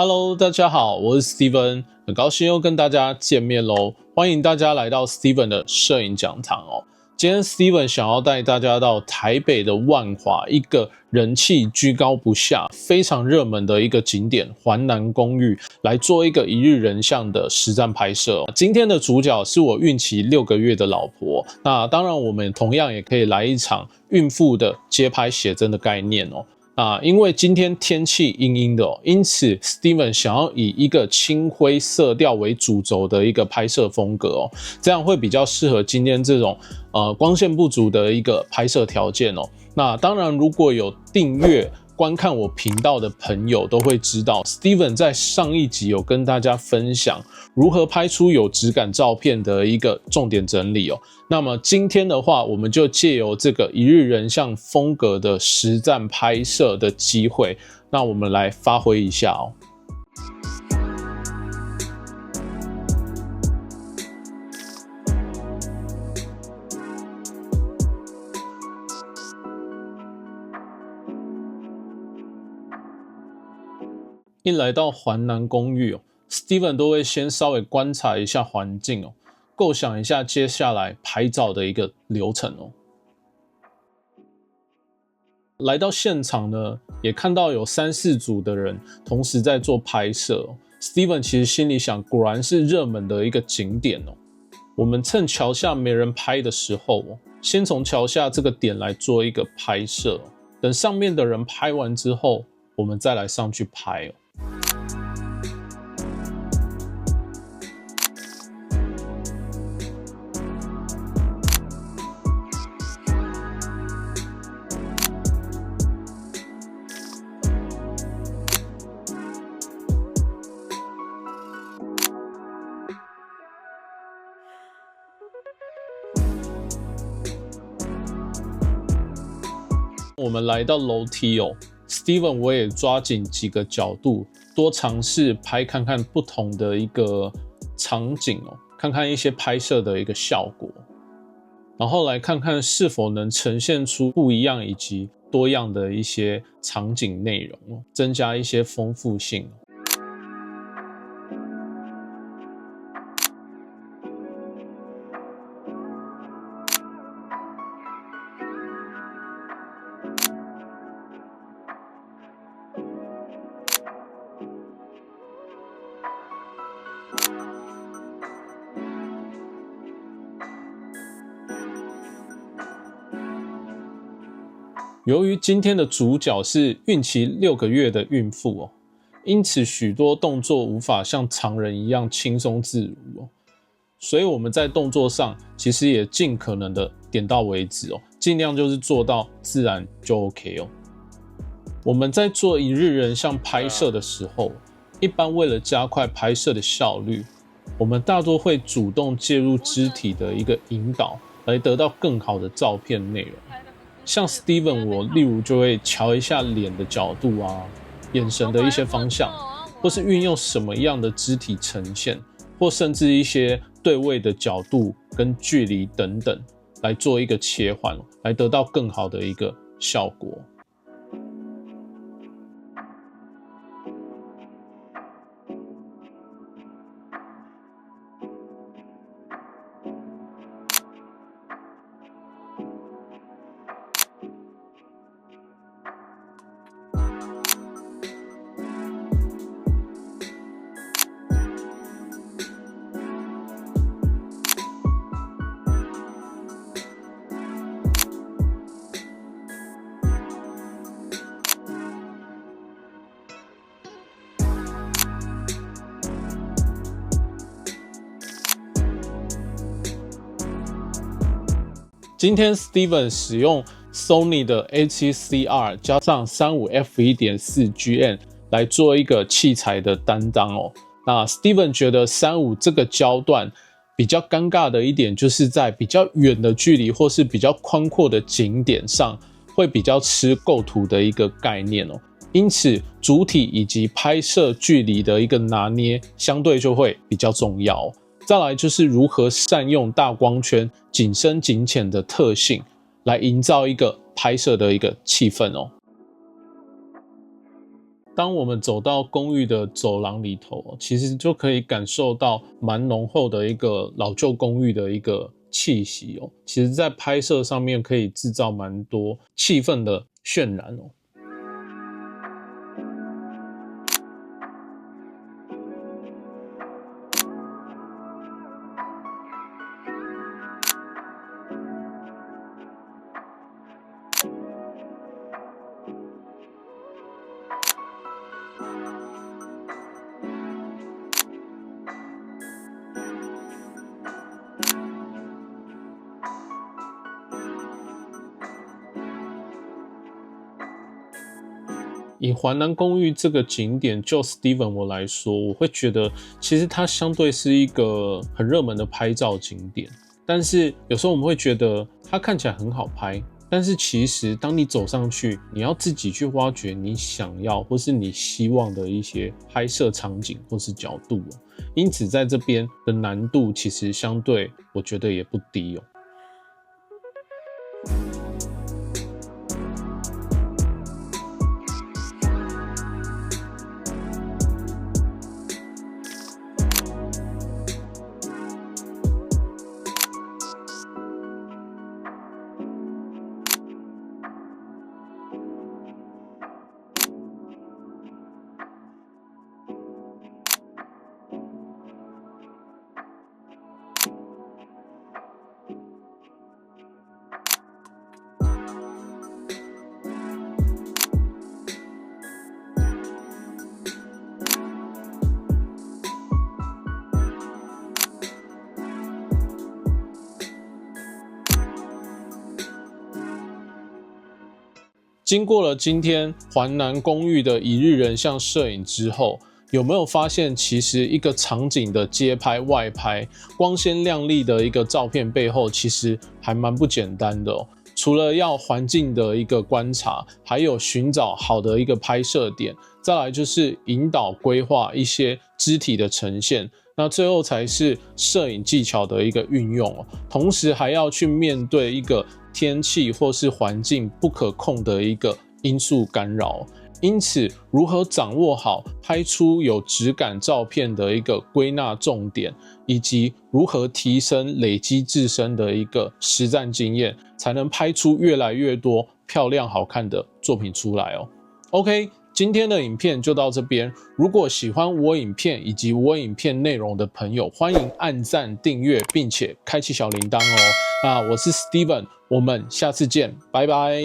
Hello， 大家好，我是 Steven， 很高兴又跟大家见面咯，欢迎大家来到 Steven 的摄影讲堂哦。今天 Steven 想要带大家到台北的万华，一个人气居高不下、非常热门的一个景点环南公寓，来做一个一日人像的实战拍摄哦。今天的主角是我孕期6个月的老婆，那当然我们同样也可以来一场孕妇的街拍写真的概念哦。因为今天天气阴阴的因此 Steven 想要以一个青灰色调为主轴的一个拍摄风格哦，这样会比较适合今天这种光线不足的一个拍摄条件哦。那当然，如果有订阅观看我频道的朋友都会知道 ，Steven 在上一集有跟大家分享如何拍出有质感照片的一个重点整理哦。那么今天的话，我们就借由这个一日人像风格的实战拍摄的机会，那我们来发挥一下哦。一来到环南公寓Steven 都会先稍微观察一下环境构想一下接下来拍照的一个流程来到现场呢，也看到有3-4组的人同时在做拍摄Steven 其实心里想，果然是热门的一个景点我们趁桥下没人拍的时候先从桥下这个点来做一个拍摄等上面的人拍完之后，我们再来上去拍我们来到楼梯Steven 我也抓紧几个角度，多尝试拍看看不同的一个场景看看一些拍摄的一个效果，然后来看看是否能呈现出不一样以及多样的一些场景内容增加一些丰富性由于今天的主角是孕期6个月的孕妇因此许多动作无法像常人一样轻松自如所以我们在动作上其实也尽可能的点到为止尽量就是做到自然就 OK 我们在做一日人像拍摄的时候，一般为了加快拍摄的效率，我们大多会主动介入肢体的一个引导，来得到更好的照片内容。像 Steven 我例如就会瞧一下脸的角度眼神的一些方向，或是运用什么样的肢体呈现，或甚至一些对位的角度跟距离等等，来做一个切换，来得到更好的一个效果。今天 Steven 使用 Sony 的 A7CR 加上 35F1.4GM 来做一个器材的担当那 Steven 觉得35这个焦段比较尴尬的一点，就是在比较远的距离或是比较宽阔的景点上，会比较吃构图的一个概念因此主体以及拍摄距离的一个拿捏，相对就会比较重要再来就是如何善用大光圈、景深景浅的特性，来营造一个拍摄的一个气氛当我们走到公寓的走廊里头，其实就可以感受到蛮浓厚的一个老旧公寓的一个气息哦。其实在拍摄上面可以制造蛮多气氛的渲染哦。以环南公寓这个景点，就 Steven 我来说，我会觉得其实它相对是一个很热门的拍照景点，但是有时候我们会觉得它看起来很好拍，但是其实当你走上去，你要自己去挖掘你想要或是你希望的一些拍摄场景或是角度哦。因此在这边的难度其实相对我觉得也不低哦。经过了今天环南公寓的一日人像摄影之后，有没有发现其实一个场景的街拍、外拍，光鲜亮丽的一个照片背后，其实还蛮不简单的哦。除了要环境的一个观察，还有寻找好的一个拍摄点，再来就是引导规划一些肢体的呈现，那最后才是摄影技巧的一个运用哦。同时还要去面对一个天气或是环境不可控的一个因素干扰，因此如何掌握好拍出有质感照片的一个归纳重点，以及如何提升累积自身的一个实战经验，才能拍出越来越多漂亮好看的作品出来哦。OK， 今天的影片就到这边。如果喜欢我影片以及我影片内容的朋友，欢迎按赞、订阅，并且开启小铃铛哦。那我是 Steven， 我们下次见，拜拜。